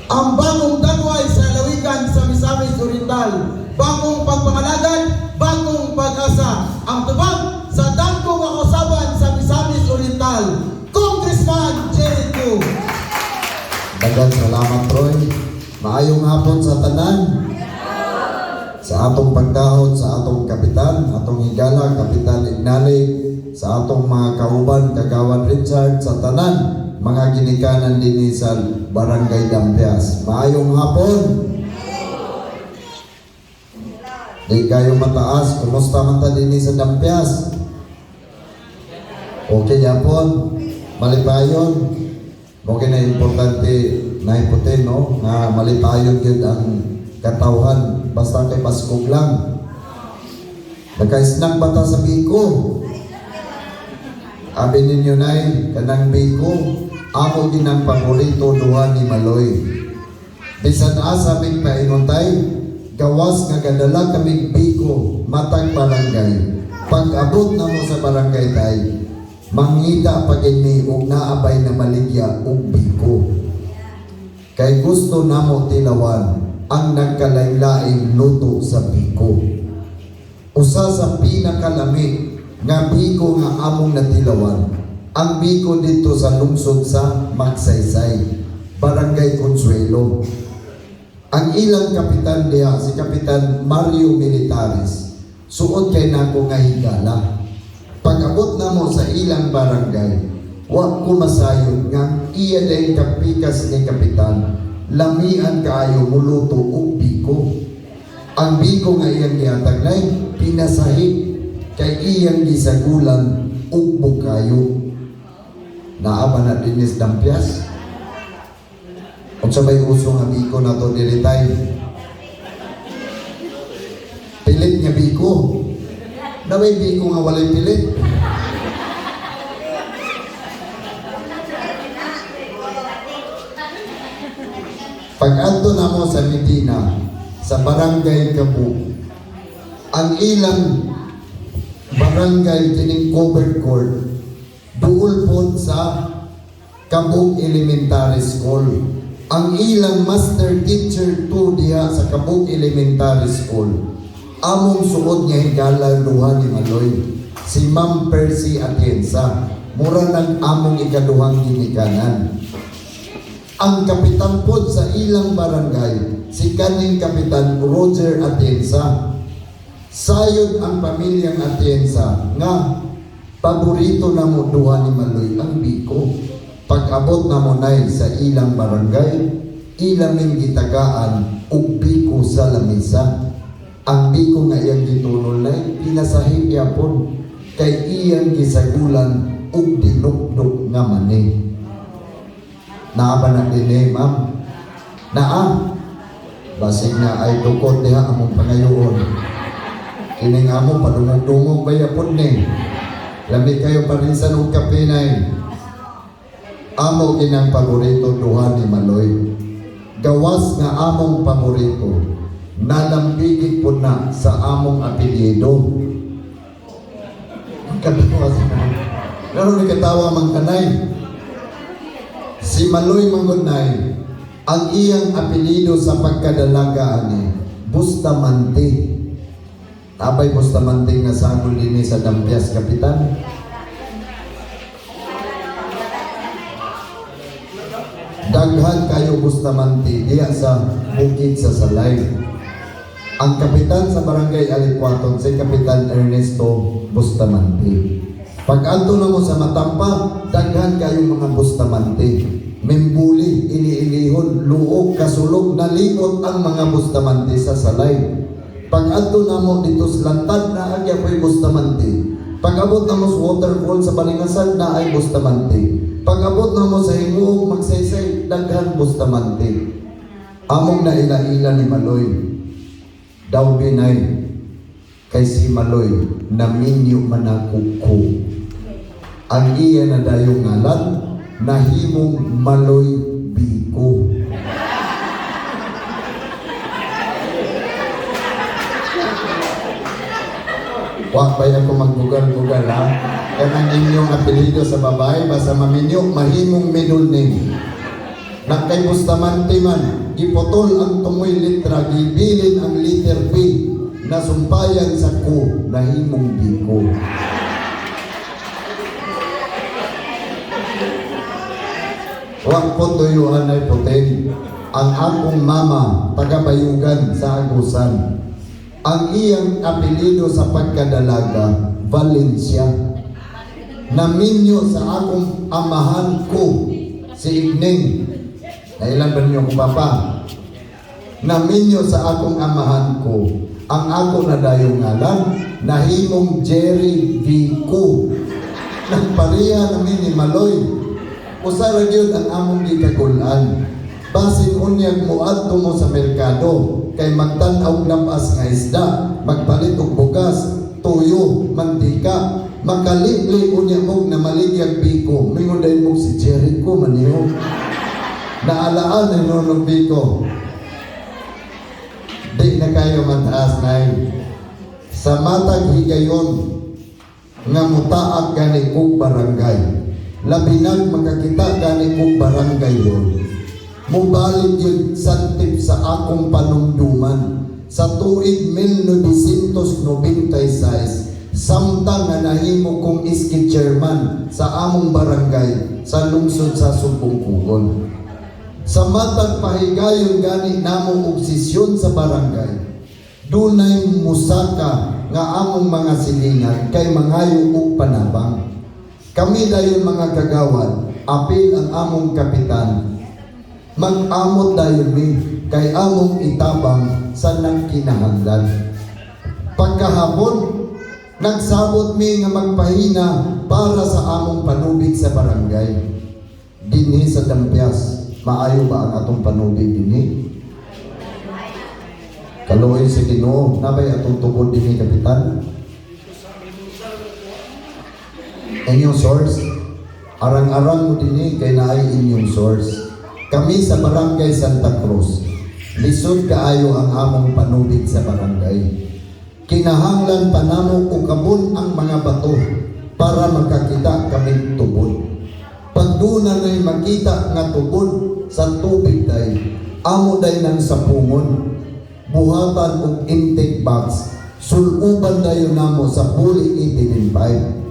ang bagong dagway sa lalawigan sa Misamis Oriental, bagong pagpangalagad, bagong pag-asa, ang tubag sa dangkong kausaban sa Misamis Oriental, Congressman Jerry Q. Daghang salamat, Troy. Maayong hapon sa tanan. Sa atong pagdahon sa atong kapitan, atong higala, Kapitan Ignalig, sa atong mga kauban, Kagawan Richard, sa tanan, mga ginikanan din sa Barangay Dampias. Maayong hapon. Di kayo mataas, kumusta man ta din sa Dampias? Okay yapon, malipayon. Okay na importante na iputin, no? Nga malipayon yun ang katawhan, basta kay baskog lang. Nagka-snack bata sa biko. Abi ninyo nay, kanang biko, ako ginang paborito duha ni Maloy. Bisan asa mig paingontay, gawas nga gadala kamig biko, matag barangay. Pag-abot na mo sa barangay tay, mangita pagini ug naabay na maligya ug biko. Kay gusto namo tilawan ang nagkalain-laing luto sa biko. Usa sa pinakalami nga biko nga among natilawan, ang biko dito sa lungsod sa Magsaysay, Barangay Consuelo. Ang ilang kapitan diha si Kapitan Mario Militares, suod kay nako nga higala. Pag-abot na mo sa ilang barangay, wa ko masayod nga iya dayong kapikas ni Kapitan, lamian kaayo muluto og biko. Ang biko nga iyang giataglay, pinasahi kay iyang gisagulan og bukayo. Naaba na dinis Dampias. Kung sabay uso nga biko na to dilitay, pilit nga biko. Naway biko nga walay pilit. Pag-adto na mo sa Medina, sa Barangay Kabuk, ang ilang barangay kining covered court, duol po sa Kabuk Elementary School. Ang ilang master teacher to diha sa Kabuk Elementary School, among suod nga higala duha ni Maloy, si Ma'am Percy Atienza, mura ng among ikaduhang ginikanan. Ang kapitan po sa ilang barangay, si kaning Kapitan Roger Atienza. Sayod ang pamilyang Atienza nga paborito na mo duha ni Maloy ang biko. Pag-abot na mo nay sa ilang barangay, ilaming gitagaan ug biko sa lamisa. Ang biko nga iyang gitulol nay pinasahi yapon kay iyang gisagulan ug dinukdok nga mani. Naaba na din ma'am. Naa. Basig na ay dukot diha among pangayoon. Kining among padungog-dungog bayapon ni. Labi kayo parinsan og kape nay. Amo ginang paborito duha ni Maloy. Gawas nga among paborito, nalambigit po na sa among apelyido. Katawa sa naroon ni katawa mang kanay. Si Maloy Mangunay, ang iyang apelyido sa pagkadalaga ani, Bustamante. Tabay Bustamante nga sagol din sa Dampias, Kapitan. Daghan kayo Bustamante diya sa bukid sa Salay. Ang kapitan sa Barangay Alipuaton si Kapitan Ernesto Bustamante. Pag-alto na mo sa Matampa, daghan kayong mga Bustamante. Membuli, iniilihon, luog, kasulog, nalikot ang mga Bustamante sa Salay. Pag-alto na mo dito sa Lantad, na agya po'y Bustamante. Pag-abot na mo sa waterfall sa Balingasan, na ay Bustamante. Pag-abot na mo sa Himuog, Magsaysay, daghan Bustamante. Among naila-ila ni Maloy, daw binay, kay si Maloy, naminyo manakuko. Ang iya na dayong ngalan, nahimong Maloy Biko. Wag pa ako magbugal-bugal ha. Kanang inyong apelido sa babae, basta maminyo, mahimong middle name. Na kay Bustamante man, giputol ang tumoy litra, gibilin ang liter B, na sumpayan sa ko, nahimong biko. Wak ko tuyuhan ay putin, ang akong mama, taga-bayugan sa Agusan. Ang iyang apelido sa pagkadalaga, Valencia. Naminyo sa akong amahan ko, si Igning. Nailan ba niyo kong papa? Naminyo sa akong amahan ko, ang ako na dayong ngalan, nahimong Jerry Vico. Nagpariya namin ni Maloy. Usara gyud ang among gikagulan. Basin unyag muadto mo sa merkado, kay magtan-aw lapas nga isda, magpalit og bugas, tuyo, mantika, makalili unya mong na maligyag biko. Mingon dahil mong si Jericho maniho. Naalaan ni Nonong Biko. Di na kayo mataas na sa matag higayon nga mutaak gani kong barangay. Labinag makakita gani kong barangay yun. Mubalik yun santip sa akong panumduman. Sa tuig 1996, samtang nga nahimo kong iski chairman sa among barangay sa lungsod sa Sumbungkugon. Sa matag pahigayon gani namong obsesyon sa barangay, dunay musaka nga among mga silingan kay mangayo og panabang. Kami dayon mga kagawad, apil ang among kapitan. Mag-amot dayon mi kay among itabang sa nagkinahanglan. Pagkahapon, nagsabot mi nga magpahina para sa among panubig sa barangay. Dinhi sa Dampias, maayo ba ang atong panubig dinhi? Kaluoy sa Ginoo, nabay atong tubod dinhi kapitan? Inyong source, arang-arang mo dinhi kay naay inyong source. Kami sa Barangay Santa Cruz, lisod kaayo ang among panubig sa barangay. Kinahanglan pa namo ukabon ang mga bato para makakita kami tubod. Pagduna ngay makita nga tubod sa tubig day, amo day ng sapungon, buhatan og intake box, suluban dayon namo sa puli 1895.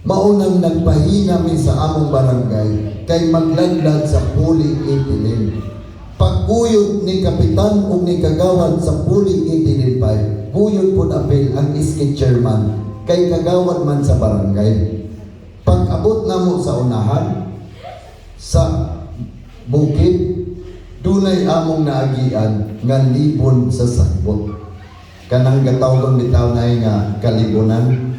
Maunang nagpahina mi sa among barangay kay maglaglag sa puli 18. Pagguyod ni kapitan o ni kagawad sa puli 1895, guyod po apel ang iski chairman kay kagawad man sa barangay. Pag-abot namo sa unahan sa bukid, dunay among naagian nga libon sa sagbot. Kanang gatawgon bitaw na nga kalibunan.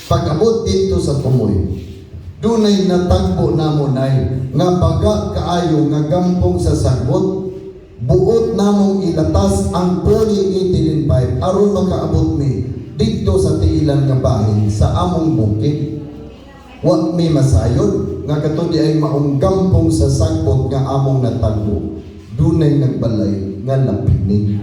Pag-abot dito sa tumoy, dunay natagpo namo nay nga baga kaayo nga gampong sa sagbot. Buot namong ilatas ang puli 1895 aron makaabot mi dito sa tiilan nga bahin sa among bukid. Wa mi masayod nga kato di ay maong gampong sa sagbot nga among natagpo. Dunay nagbalay nga lapinig.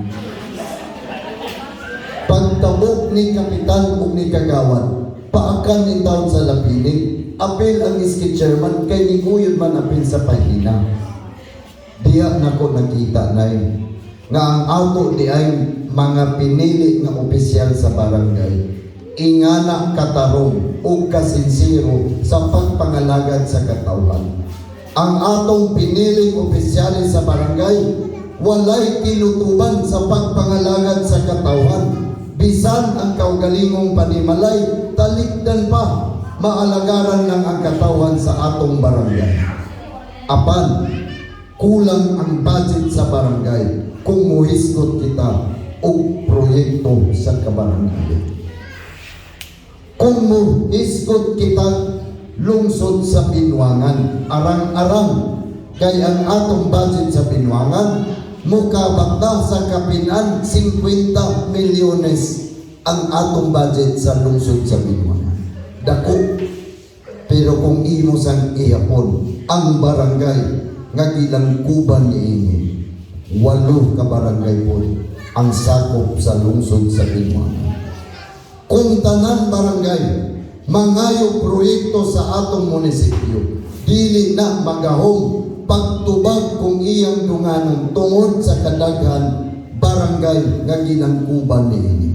Pagtabok ni kapitan ug ni kagawad, paakan ni taon sa lapinig, apel ang iski chairman kay niguyod man apel sa pahina. Diya nako nakita na nga ang ato di ay mga pinili nga opisyal sa barangay. Ingana katarong o kasinsiro sa pagpangalagad sa katawhan. Ang atong piniling opisyalis sa barangay, walay kinutuban sa pagpangalagad sa katawhan. Bisan ang kaugalingong panimalay, talikdan pa, maalagaran ng ang katawan sa atong barangay. Apan, kulang ang budget sa barangay kung muhiskot kita o proyekto sa kabarangay. Kung muhiskot kita lungsod sa Binuangan, arang-arang, kay ang atong budget sa Binuangan, mukabakda sa kapinan 50 milyones ang atong budget sa lungsod sa Binuangan. Dako, pero kung imo sang ihapon ang barangay nga gilangkuban niini, 8 ka barangay po ang sakop sa lungsod sa Binuangan. Kung tanan barangay mangayo proyekto sa atong munisipyo, dili na magahom pagtubag kung iyang dunganon tungod sa kadaghan barangay nga ginangkuban niini.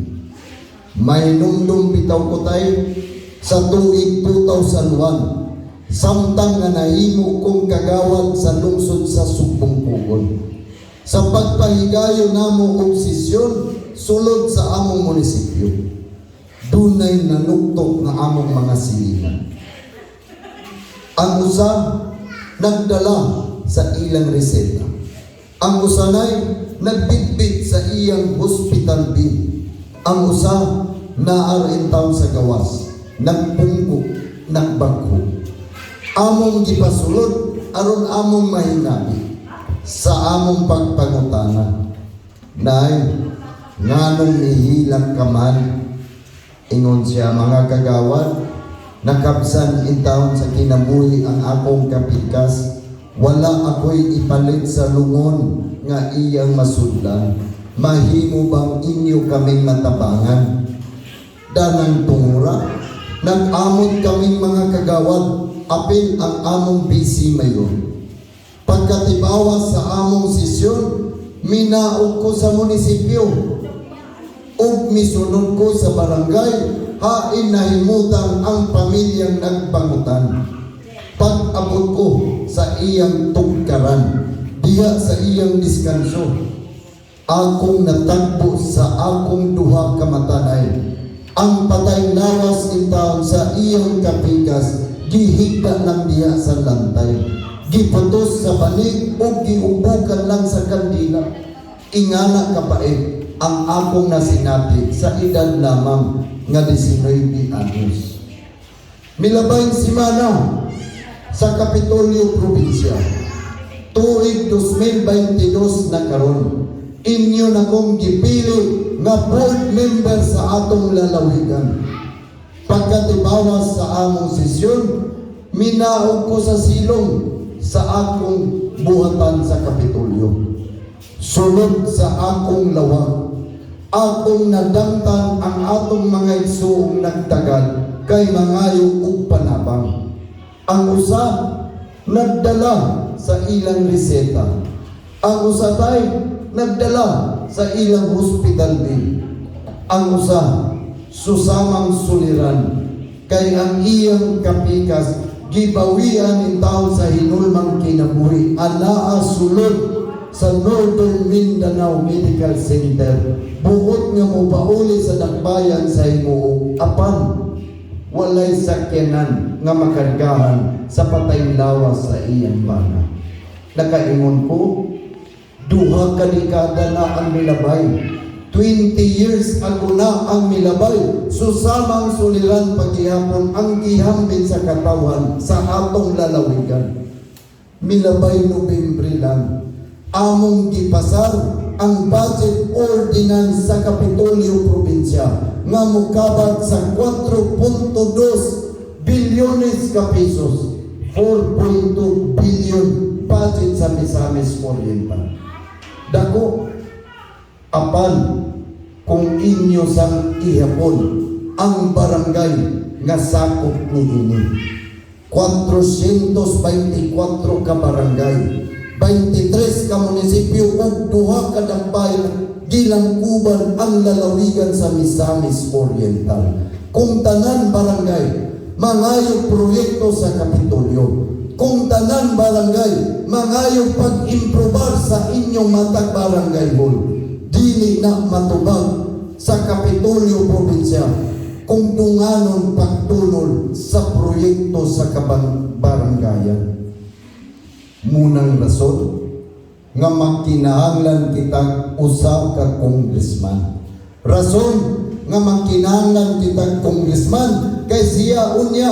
Mahinumdum bitaw ko tayo sa tuig 2001 samtang nga nahimo kong kagawad sa lungsod sa Sugbong-Pugon. Sa pagpahigayon namo og sesyon sulod sa among munisipyo, dunay nanuktok na among mga silingan. Ang usa nagdala sa ilang reseta. Ang usanay nagbitbit sa iyang hospital bill. Ang usa naar in town sa gawas, nagpungko, nagbagho. Among gipasulod aron among mahinabi sa among pagpangutana. Nay, nganong nihilang ka man? Ingon siya, mga kagawad, nakabsan in town sa kinabuhi ang akong kapikas, wala ako'y ipalit sa lungon nga iyang masudlan. Mahimo bang inyo kaming matabangan? Danang tungura, nag-amot kaming mga kagawad, apil ang among busy mayon. Pagkatibawas sa among sesyon, minaog ko sa munisipyo ug misunod ko sa barangay, hain nahimutan ang pamilyang nagpangutan. Pag-abot ko sa iyang tugkaran, diha sa iyang diskanso, akong natagpo sa akong duha ka matanay. Ang patay lawas in taon sa iyang kapikas, gihigda lang diha sa lantay. Giputos sa banig o giubukan lang sa kandila. Ingana kapait ang akong nasinati sa edad lamang nga 19 anyos. Milabayng simana sa Kapitolyo Probinsya, tuig 2022 na karon, inyo na kong gipili nga board member sa atong lalawigan. Pagkatibawas sa among sesyon, minaog ko sa silong sa akong buhatan sa Kapitolyo. Sunod sa akong lawag, akong nadangtan ang atong mga igsoong nagtagal kay mangayo ug panabang. Ang usa nagdala sa ilang reseta. Ang usa tay nagdala sa ilang hospital bill. Ang usa susamang suliran kay ang iyang kapikas gibawian in taon sa hinulmang kinabuhi anaa sulod sa Northern Mindanao Medical Center. Buot nga mo pauli sa dakbayan sa himuog apan walay sakyanan nga makargahan sa patay lawas sa iyang bana. Nakaingon ko, duha ka dekada na ang milabay. 20 years ago na ang milabay, susamang suliran paghihapon ang gihambin sa katawan sa atong lalawigan. Milabay Nobyembre lang, among gipasar ang budget ordinance sa Kapitolyo Probinsya nga mukabat sa 4.2 bilyones ka pesos, 4.2 billion budget sa Misamis Oriental. Dako, apan kung inyo sang ihapon ang barangay nga sakop ni ini. 424 ka barangay, 23 ka munisipyo ug duha ka dakbayan gilangkuban ang lalawigan sa Misamis Oriental. Kung tanan barangay mangayo proyekto sa Kapitolyo, kung tanan barangay mangayo pag-improbar sa inyong matag barangay hall, dili na matubag sa Kapitolyo Probinsya kung tunganon pagtunol sa proyekto sa kabarangayan. Munang rason nga makinahanglan kitag usa ka congressman. Rason nga makinahanglan kitag congressman kay siya unya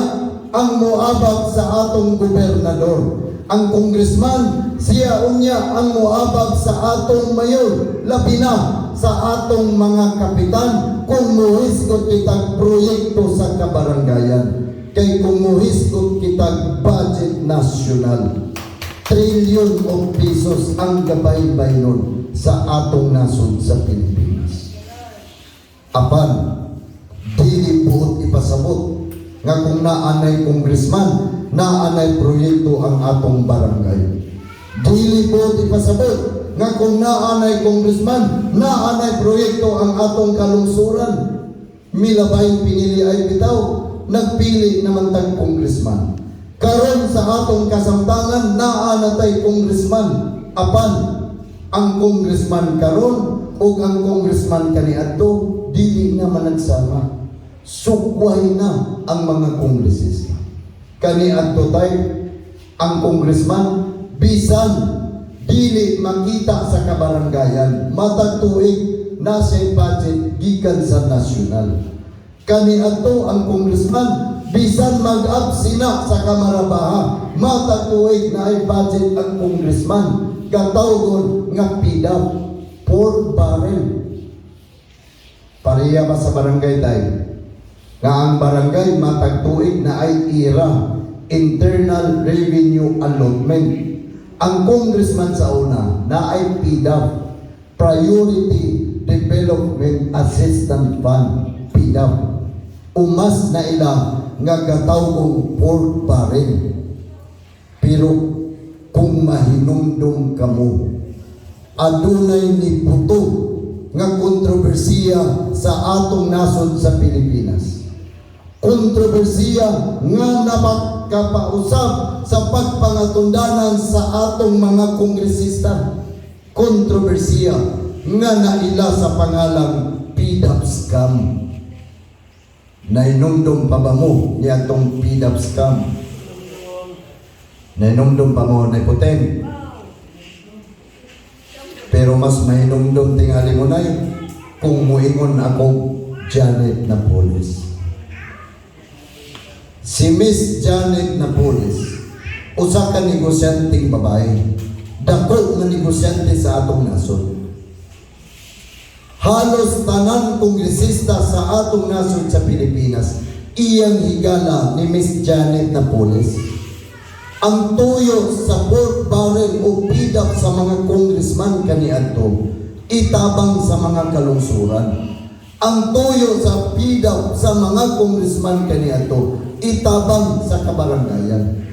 ang moabag sa atong gobernador. Ang congressman, siya unya ang moabag sa atong mayor, labi na sa atong mga kapitan kung muhisgot kitag proyekto sa kabarangayan. Kay kung muhisgot kitag budget nasyonal, trillion of pesos ang gabay-bay nun sa atong nasod sa Pilipinas. Apan, dili buot ipasabot nga kung naanay congressman, naanay proyekto ang atong barangay. Dili po ipasabot nga kung naanay congressman, naanay proyekto ang atong kalungsuran. Milabay pinili ay bitaw, nagpili naman tag congressman. Karon sa atong kasamtangan, naanatay congressman. Apan, ang congressman karon o ang congressman kaniadto, dili naman nagsama. Sukway na ang mga kongresista. Kaniadto tay, ang congressman, bisan dili makita sa kabaranggayan, matag tuig na sa budget gikan sa nasyonal. Kaniadto ang congressman, bisan mag-absina sa Kamarabaha, matag tuig na ay budget ang congressman, katawgon nga PIDAP, 4 barrel. Pareha ba sa barangay tayo? Nga ang barangay matag tuig na ay IRA, Internal Revenue Allotment. Ang congressman sa una na ay PIDAP, Priority Development Assistance Fund, PIDAP. Umas na ila nga gatawgong 4 barrel. Pero kung mahinumdum kamo, adunay ni puto nga kontrobersiya sa atong nasod sa Pilipinas. Kontrobersiya nga napakapausap sa pagpangatundanan sa atong mga kongresista. Kontrobersiya nga naila sa pangalang PIDAP scam. Nainumdum pa ba mo ni atong PIDAP scam? Nainumdum pa mo na iputeng? Pero mas mainumdum tingali mo na kung muingon ako Janet Napoles. Si Miss Janet Napoles, usa ka negosyanteng babae, dako nga negosyante sa atong nasod. Halos tanan kongresista sa atong nasod sa Pilipinas, iyang higala ni Miss Janet Napoles. Ang tuyo sa 4 barrel o PIDAP sa mga congressman kaniadto, itabang sa mga kalungsuran. Ang tuyo sa PIDAP sa mga congressman kaniadto, itabang sa kabaranggayan.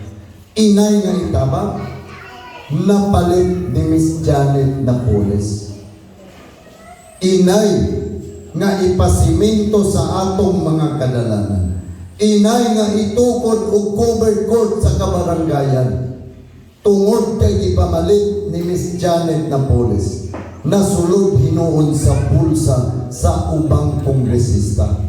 Inay nga itabang, napalit ni Miss Janet Napoles. Inay nga ipasiminto sa atong mga kadalanan. Inay nga itukod o covered court sa kabaranggayan. Tungod kay ipamalit ni Miss Janet Napoles, nasulod hinuon sa pulsa sa ubang kongresista.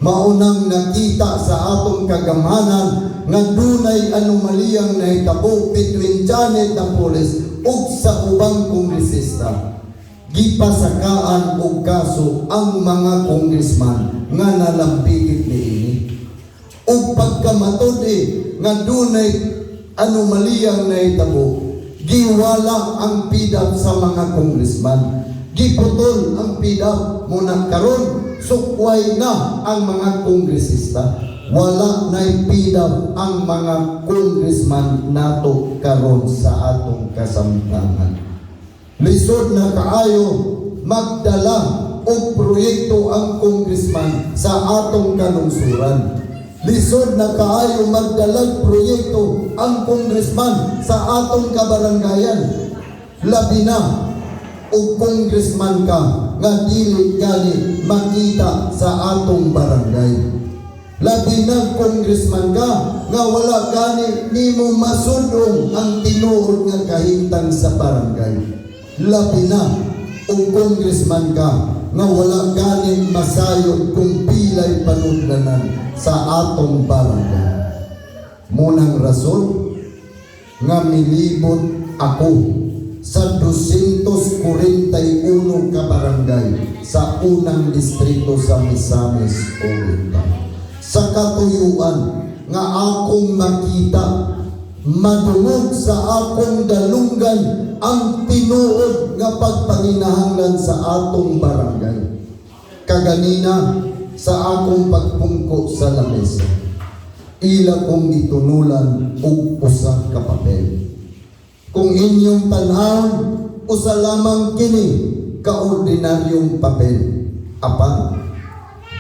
Maunang nakita sa atong kagamhanan nga dunay anomaliyang nahitabo between Janet Napoles ug sa ubang kongresista. Gipasakaan og kaso ang mga congressman nga nalambigit niini. Ug pagkamatod nga dunay anomaliyang nahitabo, giwala ang PIDAP sa mga congressman. Giputol ang PIDAP muna karon, sukway na ang mga kongresista. Wala na PIDAP ang mga congressman nato karon sa atong kasamtangan. Lisod na kaayo magdala og proyekto ang congressman sa atong kanungsuran. Lisod na kaayo magdalag proyekto ang congressman sa atong kabaranggayan. Labi na og congressman ka nga dili gali makita sa atong barangay. Labi na congressman ka nga wala gani nimo masudong ang tinuod nga kahintang sa barangay. Labi na o congressman ka nga wala ganing masayod kung pilay panudlanan sa atong barangay. Munang rason nga milibot ako sa 241 ka barangay sa unang distrito sa Misamis Oriental. Sa katuyuan nga akong makita, madungog sa akong dalunggan ang tinuod nga pagpanginahanglan sa atong barangay. Kaganina sa akong pagpungko sa lamesa, ila kong itunulan og usa ka papel. Kung inyong tanawon, usa lamang kini ka ordinaryong papel. Apan,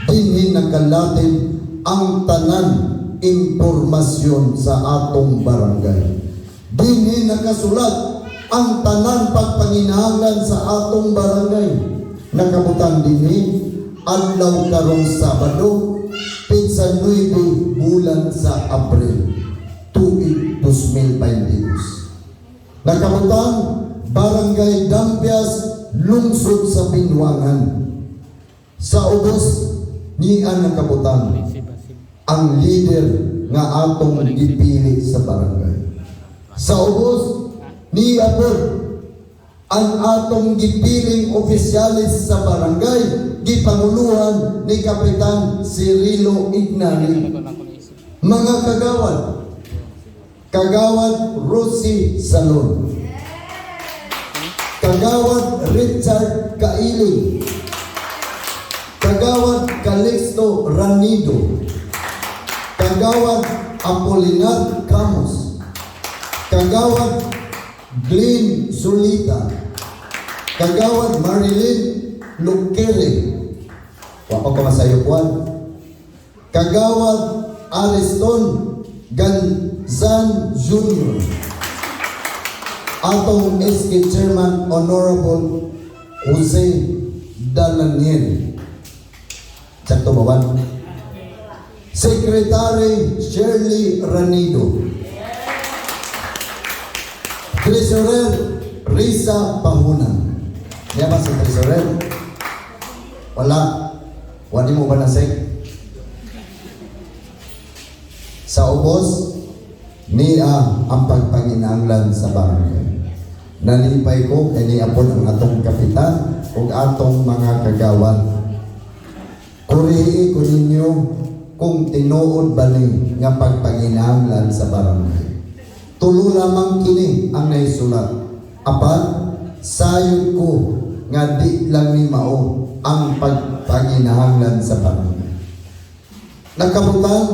dinhi nakalatin ang tanan impormasyon sa atong barangay. Dinhi nakasulat ang tanan pagpanginahanglan sa atong barangay. Nakabutang dinhi adlaw karong Sabado, Pizza 9 bulan sa Abril, tuig 2022. Nakabutang Barangay Dampias, lungsod sa Binwangan. Sa ubos niya nakabutang ang leader nga atong gipili sa barangay. Sa ubos niya po ang atong gipiling opisyalis sa barangay, gipanguluhan ni Kapitan Cirilo Ignani. Mga Kagawad Rosie Salon, Kagawad Richard Kaili, Kagawad Calixto Ranido, Kagawad Apolinar Camus, Kagawad Glenn Solita, Kagawad Marilyn Lukele, wapa ko masayupuan, Kagawad Ariston Ganzan Jr., atong SK Chairman Honorable Jose Dalaniel, sakto ba ba? Secretary Shirley Ranido, Treasurer Risa Pahunan. Niya ba si Treasurer? Wala. Wadi mo ba nasik? Sa ubos, niya ang pagpanginanglan sa barangay. Nalipay ko kay niya po ang atong kapitan o atong mga kagawad. Kurihi ko ninyo kung tinuod ba ni nga pagpanginanglan sa barangay. Tulo lamang kini ang naisulat. Apan, sayod ko nga di lang ni mao ang pagpanginahanglan sa barangay. Nakabutang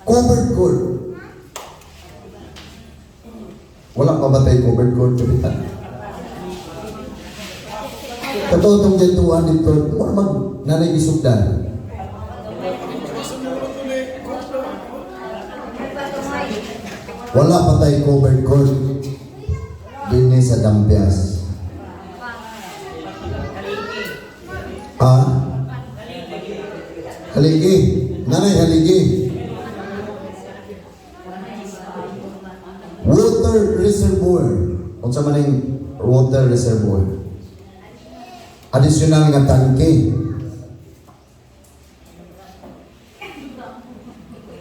covered court. Wala pa ba tayo covered court, kapitan? Katotong dituan dito, wala mag nanagisugdan. Wala pa tayo covered court din sa Dampias. Haligi. Nanay haligi. Water reservoir. Kung sa maning water reservoir. Additional nga tangke.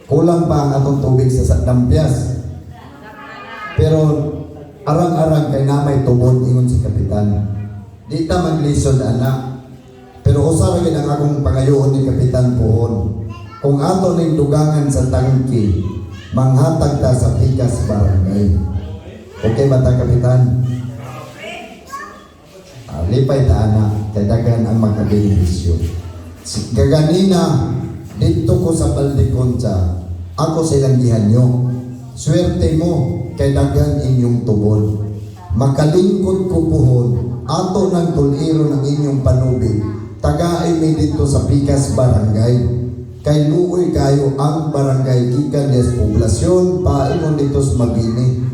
Kulang pa ang atong tubig sa Dampias. Pero arang-arang kay namay tubod ingon si kapitan. Di ta maglisod anak. Pero usara gid ang akong pangayoon ni Kapitan Puhon. Kung ato ning dugangan sa tangke, manghatag ta sa pikas barangay. Okay ba ta, Kapitan? Lipay ta anak, kay daghan ang magkabenepisyo. Gaganina, dito ko sa Baldeconcha, ako silang gihanyo. Swerte mo, kay daghan inyong tubod. Makalingkod ko Puhon, ato ng tuliro ng inyong panubig, tagaay mi dito sa pikas barangay. Kay luoy kayo ang barangay gikan des poblasyon paingon dito sa Mabini.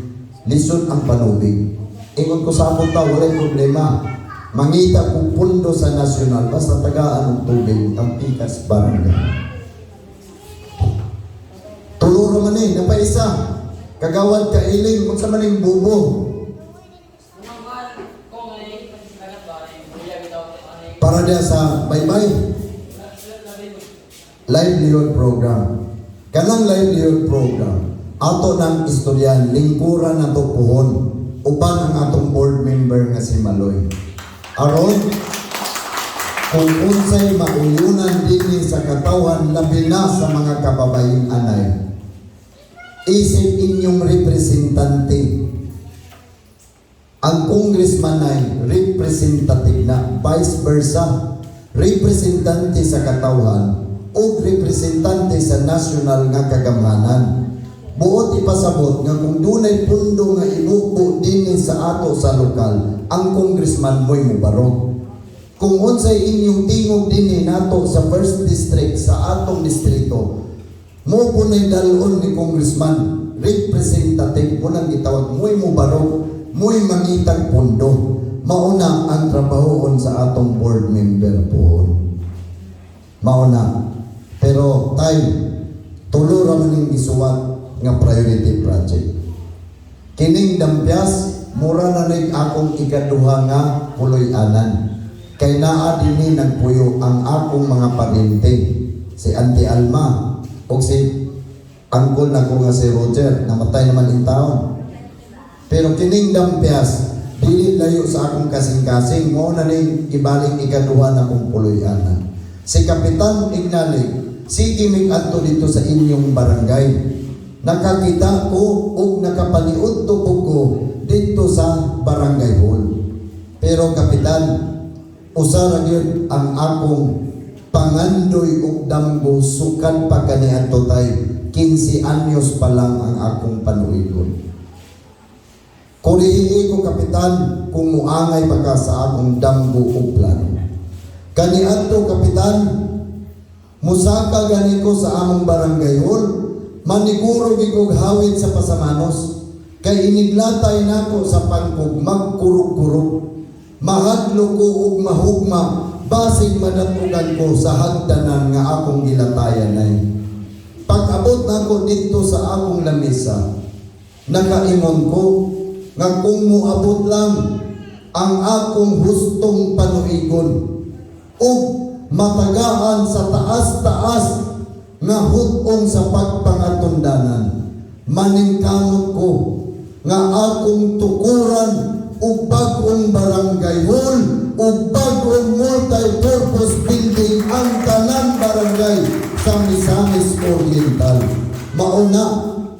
Lisod ang panubig. Ingon ko sa amon ta walay problema. Mangita ko pundo sa nasyonal basta tagaan ng tubig ang pikas barangay. Tuluro man eh, napaisa. Kagawad Kailing, kung sa maning bubo. Para dia sa bye-bye. Livelihood program. Kanang livelihood program, ato ng istoryan, lingkuran na to Puhon, uban ang atong board member nga si Maloy. Aron, kung unsay mauyunan din sa katawan, labi na sa mga kababayang anay, isip inyong representante. Ang congressman ay representative na, vice versa, representante sa katawan o representante sa nasyonal nga kagamhanan. Buot ipasabot nga kung dunay pundo nga inupo din sa ato sa lokal, ang congressman mo'y mubarog. Kung unsay inyong tingog din nato sa first district sa atong distrito, mo punay dalon ni congressman representative, unang gitawag, mo'y mubarog, mo'y mangitag pondo. Mauna ang trabahoon sa atong board member po. Mauna. Pero tayo, tulo ra man ning isuwat nga priority project. Kining Dampias, mura na rin akong ikaduha nga puloy-anan. Kay naa dinhi nagpuyo ang akong mga parinti. Si Auntie Alma o si Uncle na ko nga si Roger, namatay naman in taon. Pero kining Dampias, dili layo sa akong kasing-kasing, mo na ning ibaling ikaduha na kong puloy-anan. Si Kapitan Ignalig, sige mig adto dito sa inyong barangay. Nakakita ko o nakapaniud to ko dito sa barangay hall. Pero Kapitan, usara gyud ang akong pangandoy ug damgo sukan pa kani adto tay 15 anyos pa lang ang akong panuigon. Kurihi ko Kapitan kung muangay pa ka sa akong damgo ug plano. Kani adto Kapitan, musaka gani ko sa among barangay hall, maniguro gigog hawid sa pasamanos, kay iniglatay nako sa pangkog magkurog-kurog, mahadlo ko ug mahugma, basig madatugan ko sa hagdanan nga akong gilatayan ay. Pag-abot nako dito sa akong lamesa, nakaimon ko nga kung muabot lang ang akong hustong panuigon ug matagaan sa taas-taas nga hutong sa pagpangatundanan, maningkamot ko nga akong tukuran ug bagong barangay hall ug bagong multi-purpose building ang tanan barangay sa Misamis Oriental. Mauna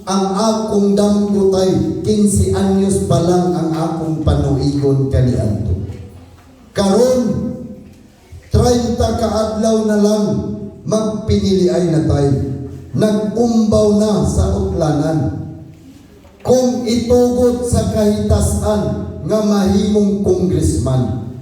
ang akong damgutay, 15 anyos pa lang ang akong panuigon kaniadto. Karon 30 kaadlaw na lang magpiniliay na tayo. Nag-umbaw na sa utlanan. Kung itugot sa kahitasan nga mahimong congressman,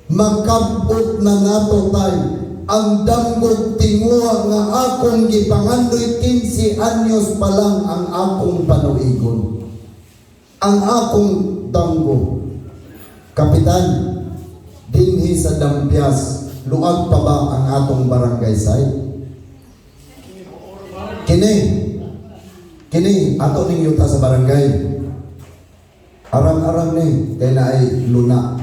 makabot na nato tayo ang damgog tinguha nga akong gipangandoy 15 anyos pa lang ang akong panuigon. Ang akong damgo. Kapitan, dinhi sa Dampias, luag pa ba ang atong barangay site? Kini, ato ning yuta sa barangay. Arang-arang ni, kaya na ay luna.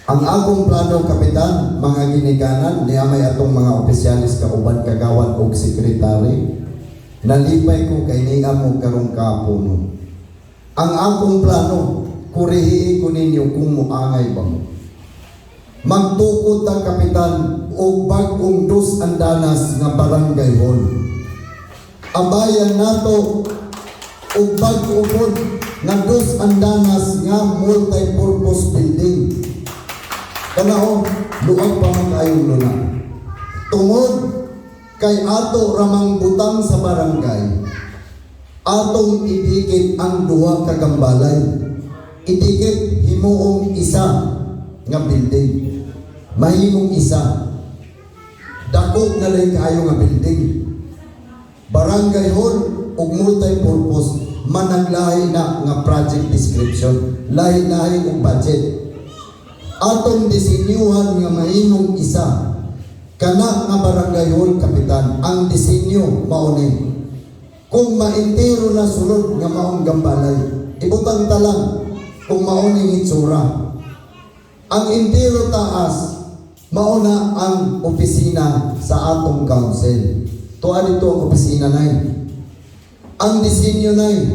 Ang akong plano, Kapitan, mga ginikanan, niya may atong mga opisyalis, kauban, kagawan, o sekretary, nalipay ko kay niya mo karong kapuno. Ang akong plano, kurihiin ko ninyo kung muangay ba mo. Magtukod ang Kapitan o bagong dos andanas nga barangay hall. Abayan nato o bagong nga dos andanas nga multi-purpose building. Kanao, luag pa man kayong luna. Tungod kay ato ramang butang sa barangay, atong idikit ang duha ka gambalay. Idikit himuong isa nga building. Mahimong isa. Dako na lang kayo nga building. Barangay hall ug multi-purpose, managlahi na nga project description, lahi-lahi ng budget. Atong disenyuhan nga mahimong isa. Kana nga barangay hall, Kapitan, ang disenyo mauni. Kung maintiro na sulod nga maong gambalay, ibutang talang kung mauni itsura. Ang intiro taas, mauna ang opisina sa atong council. Tuwa dito ang opisina na yun. Ang disenyo na yun,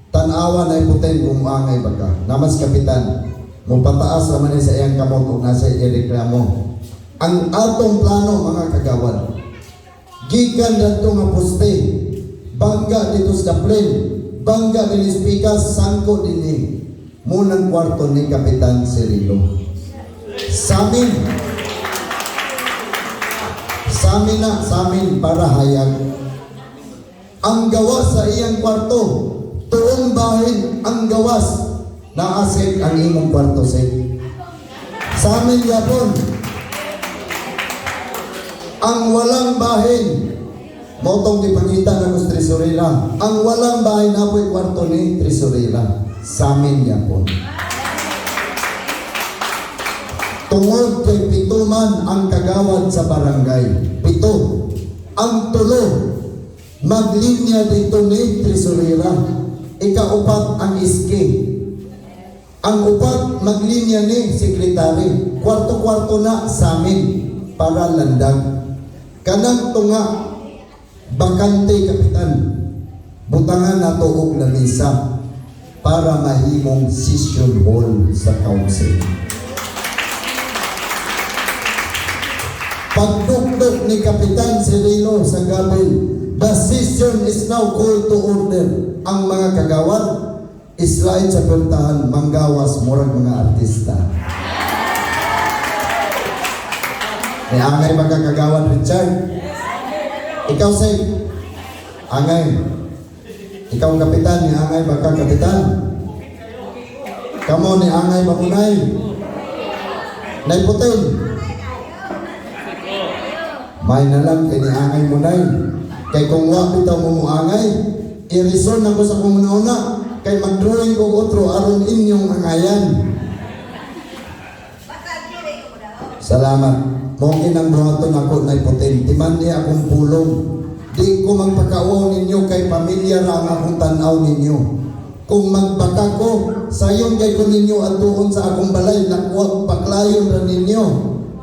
tanawa na iputen kung maangay baga. Namas Kapitan, mupataas naman sa iyang kamot kung nasa ireklamo. Ang atong plano, mga kagawan, gikan dito nga poste, bangga dito sa daplin, bangga din ispikas, sangko din ni munang kwarto ni Kapitan Cirilo. Sa amin para hayag. Ang gawas sa iyang kwarto, tuong bahin ang gawas, naasit ang imong kwarto set. Sa amin yapon, ang walang bahin, Motong ipangita na ko sa tresurera. Ang walang bahay na po'y kwarto ni tresurera. Sa amin niya po. Tungod kay pito man ang kagawad sa barangay. Pito. Ang tulo, maglinya dito ni tresurera. Ikaupat ang iski. Ang upat, maglinya ni sekretary. Kwarto-kwarto na sa amin para landag. Kanang tunga, bakante kapitan. Butangan na tuog na misa para mahimong session hall sa council. Pagdukdok ni Kapitan Cirilo sa gabi, the session is now called to order. Ang mga kagawad, slide sa puntahan, manggawas, murag mga artista. May angay magkakagawad, Richard? Ikaw, say, angay. Ikaw, kapitan, ni angay magkakapitan. Kamo ni angay magunay. Naiputin. May na lang kay ni angay mo nay. Kay kung wapit ang mo angay, i-reson ako sa kong una, kay mag-drawing ko otro aron inyong angayan. Salamat. Mungkin ang buhaton ako na iputin. Timan niya akong pulong. Di ko magpakaaw ninyo kay pamilya ra ang akong tanaw ninyo. Kung magpaka ko, sayon kay ko ninyo at doon sa akong balay, lakwag paklayon ra ninyo.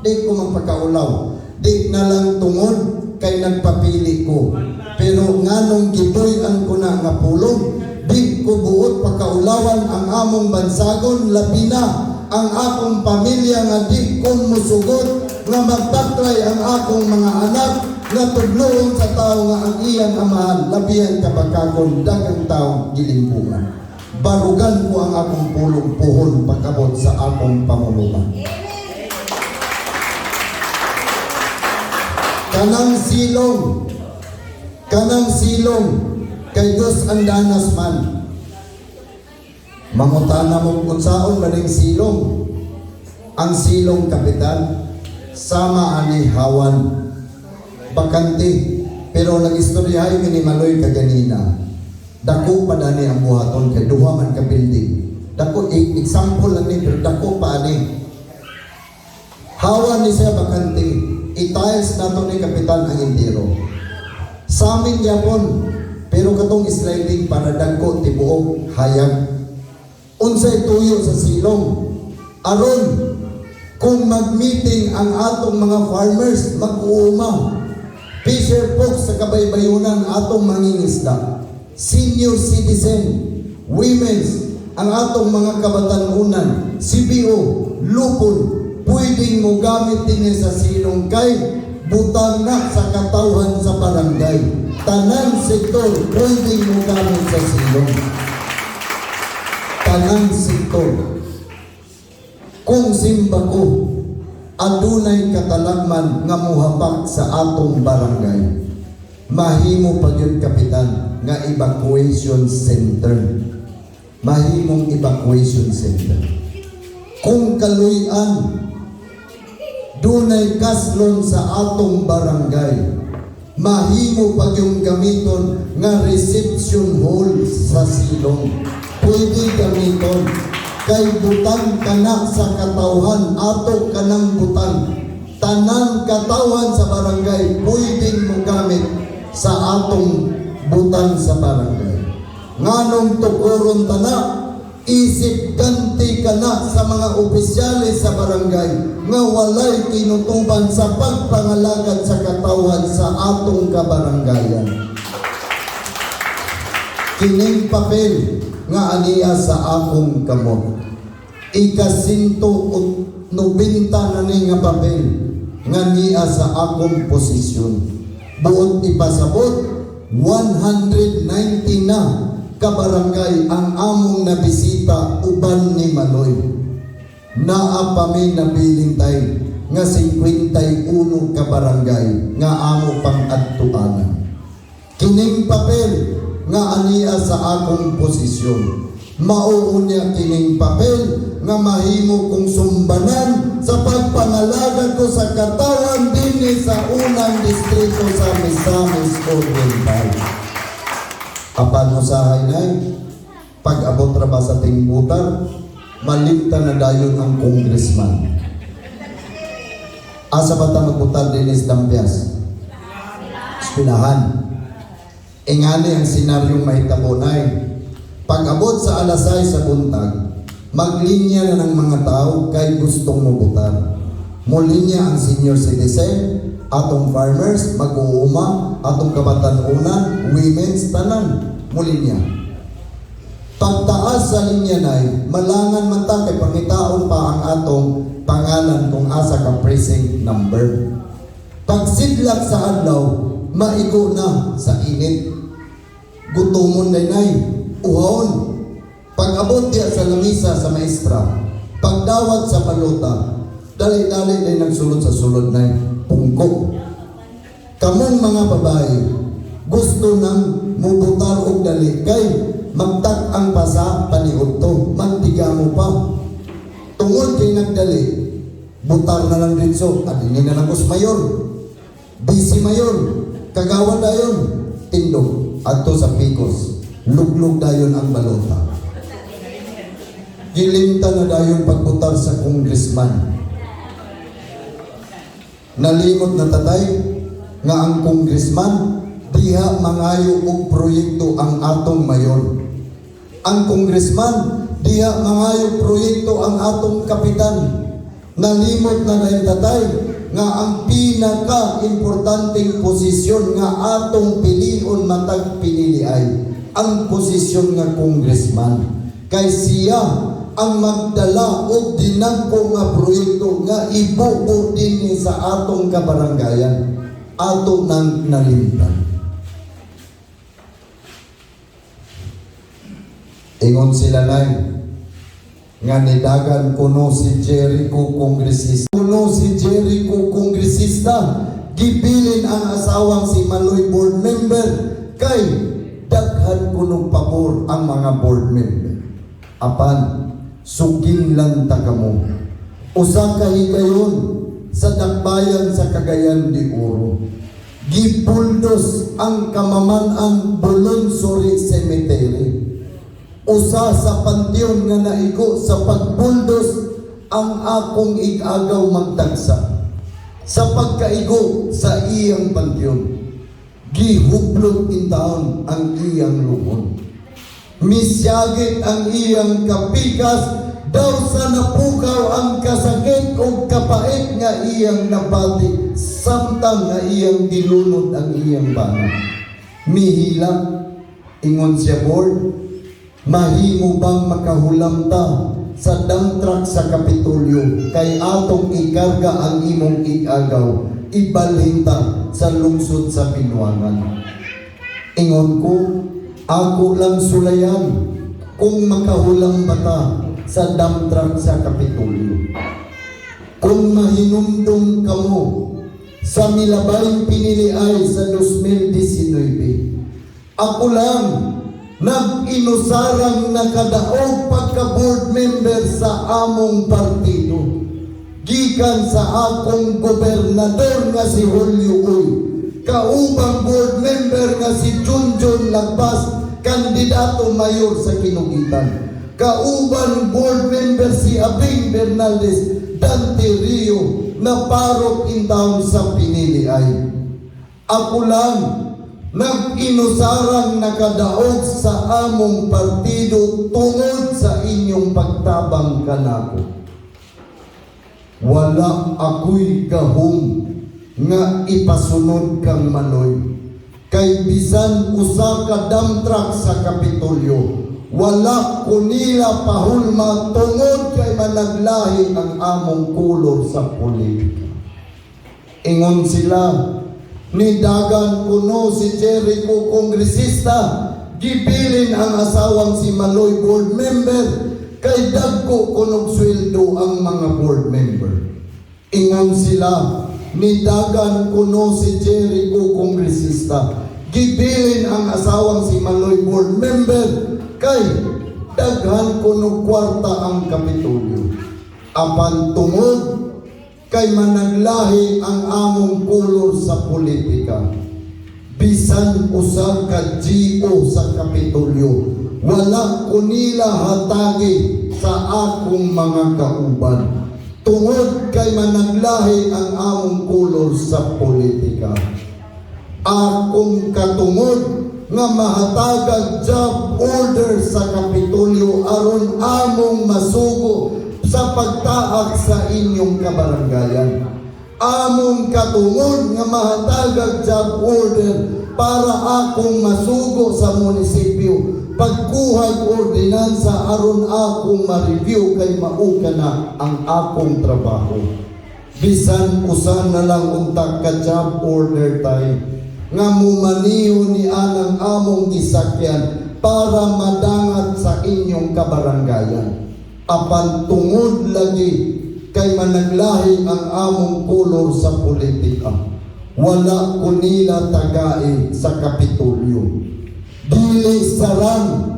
Di ko magpakaulaw. Di na lang tungod kay nagpapili ko. Pero nganong giboy-an ko na nga pulong, di ko buot pakaulawan ang among bansagon, labi na ang akong pamilya nga di ko musugot, nga magpaklay ang akong mga anak, nga tugloon sa tao nga ang iyang amahan, labihan kapagkakon, dagang tao gilimpungan. Barugan ko ang akong pulong puhon pagkabot sa akong pamuluman. Kanang silong, kay Diyos andanas man. Mangutana mo kung saan maning silong. Ang silong kapitan, sama ani hawan. Bakante, pero nag-istoryahay ni Maloy kaganina. Dako pa dani ang buhaton, kay duha man ka building. Dako, example lang ni, pero dako pa ani. Hawan ni siya bakante. I-tiles na to ni kapitan ang intiro. Sa amin yapon, pero katong sliding para dagko tibuok hayag. Unsay tuyo sa silong. Aron, kung mag-meeting ang atong mga farmers, mag-uuma. Fisher folks sa kabaybayunan atong mangingisda. Senior citizen, women's, ang atong mga kabatanunan, CBO, lupon, pwedeng mo gamit din sa silong kay butang na sa katawhan sa barangay. Tanang sektor pwedeng mo gamit sa silong. Tanang sektor. Kung simba ko, adunay katalagman nga muhapak sa atong barangay, mahimo pa yun kapitan nga evacuation center. Mahimong evacuation center. Kung kaluyan, dunay kaslon sa atong barangay, mahimo pa yung gamiton nga reception hall sa silong. Pwede gamiton kay butang kana sa katawhan, ato kanang butang. Tanang katawhan sa barangay pwedeng mo gamit sa atong butang sa barangay. Nganong tukuron tana, isip ganti ka na sa mga opisyalis sa barangay nga walay tinutuban sa pagpangalagad sa katawhan sa atong kabarangayan. Kining papel nga aniya sa akong kamot. ika-190 na ni nga papel nga niya sa akong posisyon. Buot ipasabot, 190 na kabarangay ang among nabisita uban ni Maloy. Naa pa may nabilintay nga 51 kabarangay nga amo pang adtuanan. Kining papel nga aniya sa akong posisyon. Mauunya kining papel nga mahimo kong sumbanan sa pagpangalagad ko sa katawan dinhi sa unang distrito sa Misamis Oriental. Apan usahay nay, pag-abot ra ba sa tingbutar, malimtan na dayon ang congressman. Asa ba ta magbutar dinis Dampias? Espilahan. Ingani ang senaryong mahitabo nay. Pag-abot sa alas 6 sa buntag, maglinya na ng mga tao kay gustong mabutar. Mulinya ang senior citizen, atong farmers, mag-uuma, atong kabatanunan, women's, tanan, mulinya. Pagtaas sa linya na, malangan man ta kay pangitaon pa ang atong pangalan kung asa ka precinct number. Pagsidlak sa adlaw, maigo na sa init. Gutomon nay, uhon. Pag-abot diya sa lamisa sa maestra, pagdawat sa balota, dali-dali din nagsulod sa sulod na pungko. Kamong mga babae, gusto nang mubutar og dali kay magtak ang pasa paniud to, mantiga mo pa. Tungod kay nagdali, butar na lang rinso, adini na lang mayor, busy mayor, kagawan dayon, tindog, adto sa Picos, luglog dayon ang balota. Gilimta na dayon pagbutar sa congressman. Nalimot na tatay nga ang congressman diha mangayo og proyekto ang atong mayor. Ang congressman diha mangayo proyekto ang atong kapitan. Nalimot na dayon tatay nga ang pinaka-importanteng posisyon nga atong pilion matag pinili ay ang posisyon nga congressman. Kay siya ang magdala og dinagko nga proyekto nga ibuo dinhi sa atong kabarangayan, ato nang nalimtan. Ingon sila nay nga nidagan kuno si Jericho kongresista. Kuno si Jericho kongresista, gibilin ang asawang si Maloy board member kay daghan kunong pabor ang mga board member. Apan sugin lang ta kamo. Usa ka higayon sa dakbayan sa Cagayan de Oro. Gipuldos ang kamaman-ang Bolonsori Cemetery. Usa sa panteon nga naigo sa pagpuldos ang akong igagaw magtagsa. Sa pagkaigo sa iyang panteon, gihublot in taon ang iyang luhon. Misyagit ang iyang kapikas, daw sa napukaw ang kasakit o kapait nga iyang nabati, samtang nga iyang dilunod ang iyang bana. Mihila, ingon siya board, mahimo bang makahulam ta sa dump truck sa Kapitolyo kay atong ikarga ang imong igagaw, ibalhin ta sa lungsod sa Pinuangan. Ingon ko, ako lang sulayan kung makahulang bata sa dump truck sa Kapitolyo. Kung mahinumdum kamo sa milabayng piniliay sa 2019, ako lang nag-inusarang nakadaog pagka-board member sa among partido. Gikan sa akong gobernador nga si Julio Uy, kaubang board member nga si Junjun Lagbas, kandidato mayor sa Kinugitan. Kaubang board member si Abing Bernaldez, Dante Rio, na parok in town sa Piniliay. Ako lang nag-inusarang nakadaog sa among partido tungod sa inyong pagtabang kanako. Wala ako'y gahom nga ipasunod kang Maloy. Kay bisan usa ka dump truck sa Kapitolyo, wala ko nila pahulma tungod kay managlahi ang among kulor sa politika. Ingon sila, nidagan kuno si Jericho kongresista, gibilin ang asawang si Maloy board member, kay dagko kunog sweldo ang mga board member. Ingon sila, nidagan kuno si Jericho kongresista, gibilin ang asawang si Maloy board member, kay daghan kuno kwarta ang Kapitolyo. Apan tungod kay managlahi ang among kulor sa politika. Bisan usa ka GO sa Kapitolyo, wala ko nila hatagi sa akong mga kauban. Tungod kay managlahi ang among kulor sa politika. Akong katungod nga mahatagag job order sa Kapitolyo aron among masugo sa pagtaak sa inyong kabaranggayan. Among katungod nga mahatagag job order para akong masugo sa munisipyo pagkuhag ordinansa aron akong ma-review kay mauka na ang akong trabaho. Bisan usan na lang untag ka job order tayo nga mumaniho ni anang among gisakyan para madangat sa inyong kabaranggayan. Apan tungod lagi kay managlahi ang among kulor sa politika, wala ko nila tagain sa Kapitolyo. Dili sarang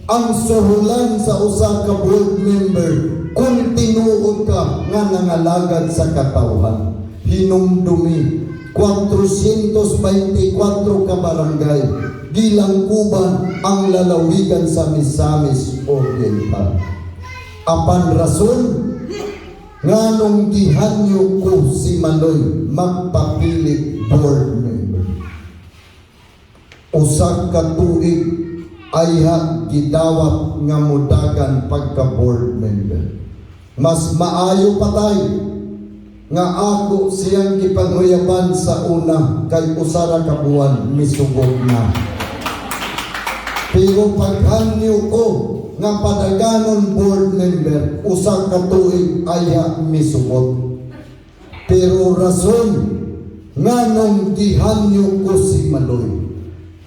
ang suhulan sa usa ka board member kung tinuod ka nga nangalagad sa katawhan. Hinumdumi 424 ka barangay gilangkuban ang lalawigan sa Misamis Oriental. Apan rason nganong gihanyo ko si Maloy magpapili board member. Usa ka tuig ayha gidawat nga mudagan pagka board member. Mas maayo pa tayo nga ako siyang gipanghuyaban sa una kay usara ka buwan misugod na. Pero paghanyo ko nga padaganon board member, usa ka tuig aya misugot. Pero rason nganong gihanyo ko si Maloy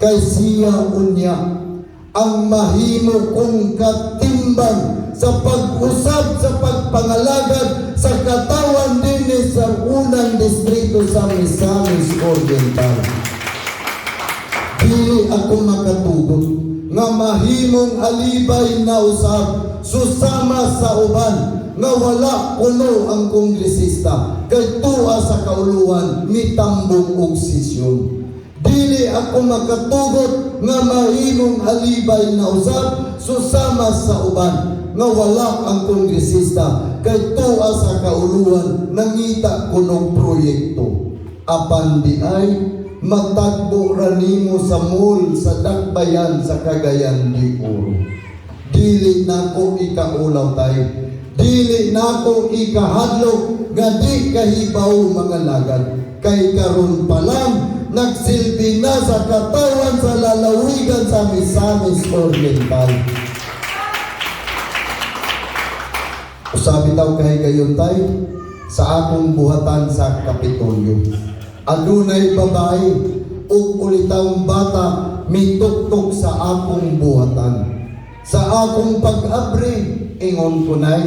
kay siya unya ang mahimo kong katimbang sa pag-usab sa pagpangalagad sa katawan din sa unang distrito sa Misamis Oriental. Dili ako makatugot nga mahimong alibay na usab susama sa uban nga wala kuno ang kongresista kay tuwa sa kauluhan mitambong og sesyon. Dili ako makatugot nga mahimong alibay na usab susama sa uban nga wala ang kongresista kay tuwa sa kauluhan nangita kuno proyekto. Apan di ay matagbo ranimo sa mall sa Dakbayan sa Cagayan de Oro. Dili nako ikaulaw tayo. Dili nako ikahadlok nga di kahibaw mga lagad. Kay karon pa lang nagsilbi na sa katawan sa lalawigan sa Misamis Oriental. Usabi daw kay gayon tayo sa akong buhatan sa Kapitolyo. Adunay babae ug ulitawng bata mituktok sa akong buhatan. Sa akong pag-abri, ingon ko nay,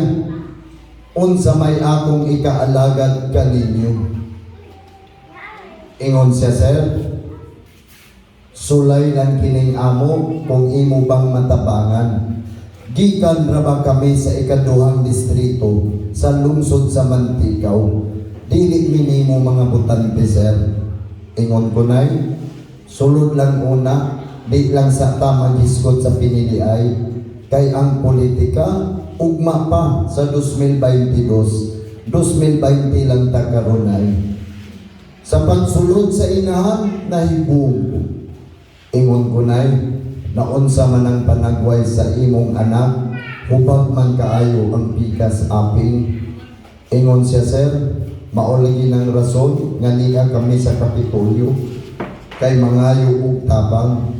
unsa may akong ikaalagad kaninyo. Ingon siya, sir, sulay lang kining amo kung imo bang matabangan. Gikan ra ba kami sa ikaduhang distrito sa lungsod sa Mantikaw. Dili minimo mga butante, sir. Ingon ko nay, sulod lang una, di lang sa tamang hiskot sa piniliay. Kay ang politika, ugma pa sa 2022. 2020 lang takarunay. Sa pagsulod sa inahan, nahibong ko. Ingon ko nay, naunsa man ang panagway sa imong anak, hubag man kaayo ang pikas aping. Ingon siya, sir, maulagi ng rason nga niya kami sa Kapitolyo kay mangayo ug tabang.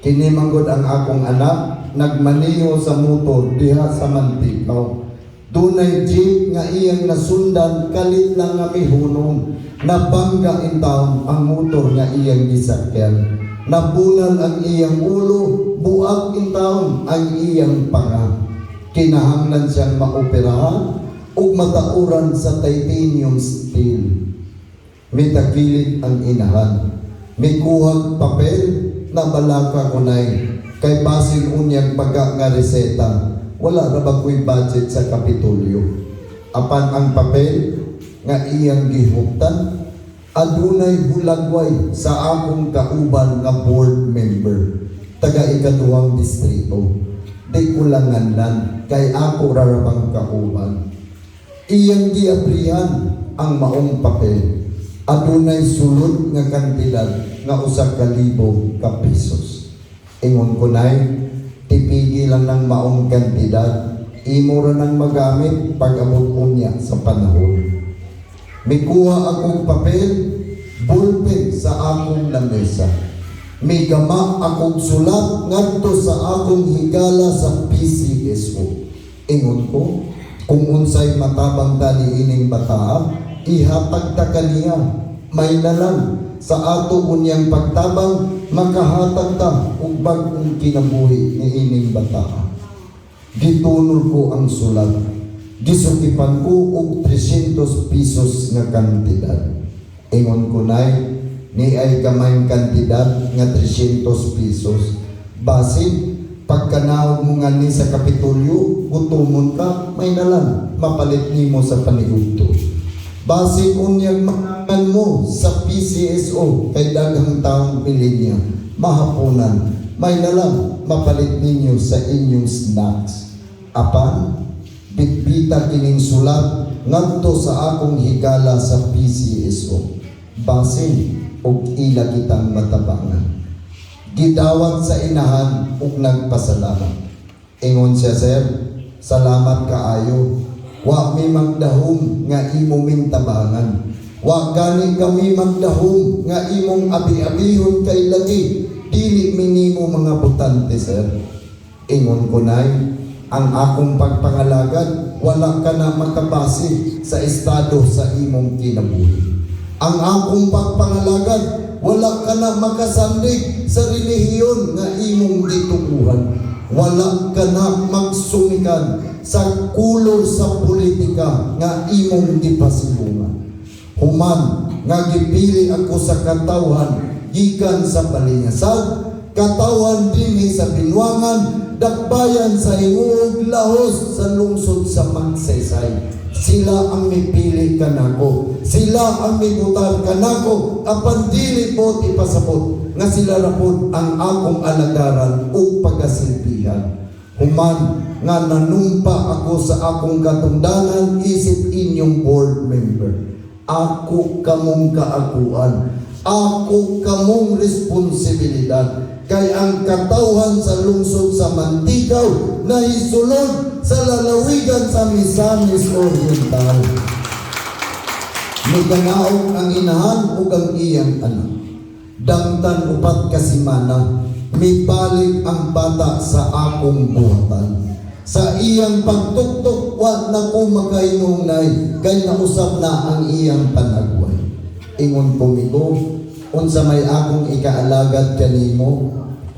Kini manggod ang akong anak nagmaniho sa motor diha sa Mantikaw. Dunay jeep nga iyang nasundan kalit lang nga mihunong. Nabangga in town ang motor nga iyang gisakyan. Nabunan ang iyang ulo, buak in town ang iyang panga. Kinahanglan siyang maoperahan ug matauran sa titanium steel. Mitakilit ang inahan. May kuhag papel na balaka kunay Kay basin unyang pagka nga reseta, wala na ba ko'y budget sa Kapitolyo? Apan ang papel nga iyang gihuptan, adunay bulagway sa akong kauban nga board member, taga ikaduhang distrito. Di ko lang nganlan, kay ako rarabang kauban. Iyang giabrihan ang maong papel, adunay sulod nga kantidad nga 1,000 ka pesos. Ingon ko nay, tipigi lang ng maong kantidad, imo ra nang magamit pag-abot unya sa panahon. Mikuha akong papel, bulpen sa akong lamesa. May gama akong sulat ngadto sa akong higala sa PCSO. Ingon ko, kung unsay matabang tani ining bataa, ihatag ta kaniya. May nalang sa ato unyang pagtabang, makahatag ta og bag-ong kinabuhi ni ining bataa. Gitunol ko ang sulat. Gisukipan ko og 300 pesos nga kantidad. Ingon ko nay, ni ay kamayng kantidad nga 300 pesos. Basin, pagkanawag mo nga ni sa Kapitolyo, gutumon ka, may nalang, mapalit nimo sa panigugto. Basin unyang mangan mo sa PCSO, kay daghang taong milenya, mahapunan, may nalang, mapalit ninyo sa inyong snacks. Apan, bitbita kining sulat ngadto sa akong higala sa PCSO. Basin og ila kitang matabangan. Gidawat sa inahan ug nagpasalamat. Ingon siya, sir, salamat kaayo. Wa mi magdahom nga imo min tabangan. Wa gani kami magdahom nga imong abi-abihon kay lagi. Dili minimo mga butante, sir. Ingon ko nay, ang akong pagpangalagad, wala ka na makabase sa estado sa imong kinabuhi. Ang akong pagpangalagad, wala ka na makasandig sa relihiyon nga imong gitukuhan. Wala ka na magsumikan sa kulor sa politika nga imong gipasilungan. Human nga gipili ako sa katawhan gikan sa palingasag, katawhan dinhi sa binwangan, dakbayan sa hinuog lahos sa lungsod sa Magsaysay. Sila ang mipili kanako, sila ang mibutar kanako, apan dili po ipasabot nga sila rapod ang akong alagaran o pagasilbihan. Human nga nanumpa ako sa akong katungdanan isip inyong board member. Ako kamong kaakuan, ako kamong responsibilidad. Kay ang katawhan sa lungsod sa Mantigaw na isulod sa lalawigan sa Misamis Oriental. Naganaog ang inahan ug ang iyang anak. Dangtan upat ka semana, may balik ang bata sa akong buhatan. Sa iyang pagtuktok, wa na ko makainungnay, kay nausap na ang iyang panagway. Ingon po miko, unsa may akong ikaalagad kanimo.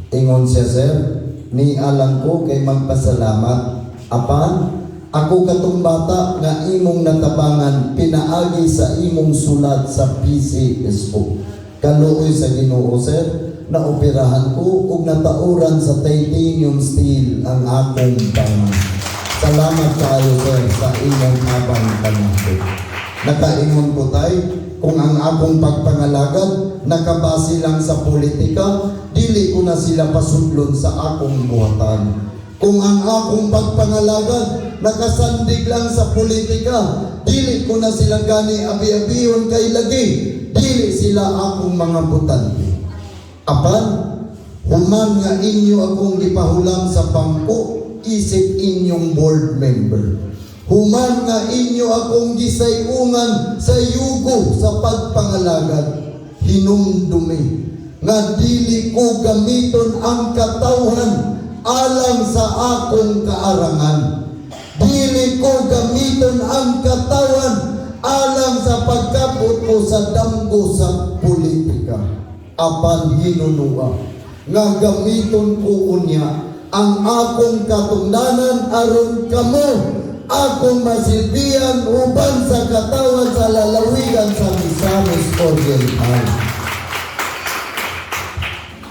Ingon siya, sir, ni alang ko kay magpasalamat. Apan, ako katong bata nga imong natabangan pinaagi sa imong sulat sa PCSO. Kaluoy sa Ginoo, sir, naoperahan ko ug natauran sa titanium steel ang akong pangan. Salamat kaayo, sir, sa imong habang panahon. Nakaingon ko tay, kung ang akong pagpangalagad nakabase lang sa politika, dili ko na sila pasudlon sa akong buhatan. Kung ang akong pagpangalagad nakasandig lang sa politika, dili ko na sila gani abi-abihon kay lagi, dili sila akong mga butante. Apan, human nga inyo akong gipahulam sa bangko, isip inyong board member. Human nga inyo akong gisayungan sa yugo sa pagpangalagad, hinumdumi nga dili ko gamiton ang katawhan alang sa akong kaarangan. Dili ko gamiton ang katawhan alang sa pagkapot ko sa damgo sa politika. Apan hinunua nga gamiton ko unya ang akong katungdanan aron kamo akong masilbihan uban sa katawan sa lalawigan sa Misamis Oriental.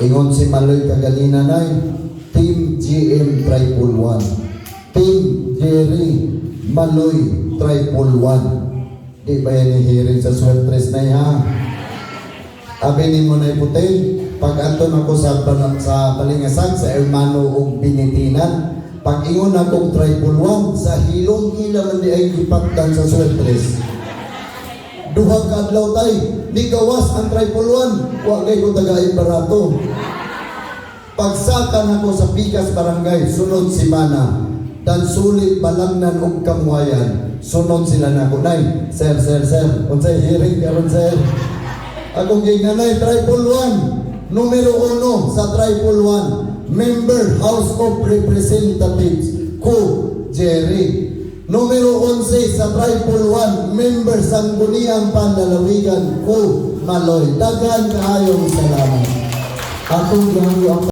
Ingon si Maloy kagalina nay, GM Triple One. Team Jerry Maloy Triple One. Di ba yan hihiring sa sweatres na ha? Abinin mo na iputin. Pag ato na ko sa palingasan, sa Hermano o Binitinan, pag ingon akong Triple One, sa hilong ilang di ay ipakdan sa sweatres. Duhang kadlaw tay, ni gawas ang Triple One, huwag kayo ko tagain barato. Pagsakan ako sa Pikas Barangay, sunod si Mana. Dan sulit balangnan og kamuhayan, sunod sila na ako. Nay, sir, unsay hearing karon sir? Akong ginganay, Triple One, numero 1 sa Triple One, member House of Representatives, ko, Jerry. Numero 11 sa Triple One, member Sangguniang Pandalawigan, ko, Maloy. Daghan kaayong salamat. Atong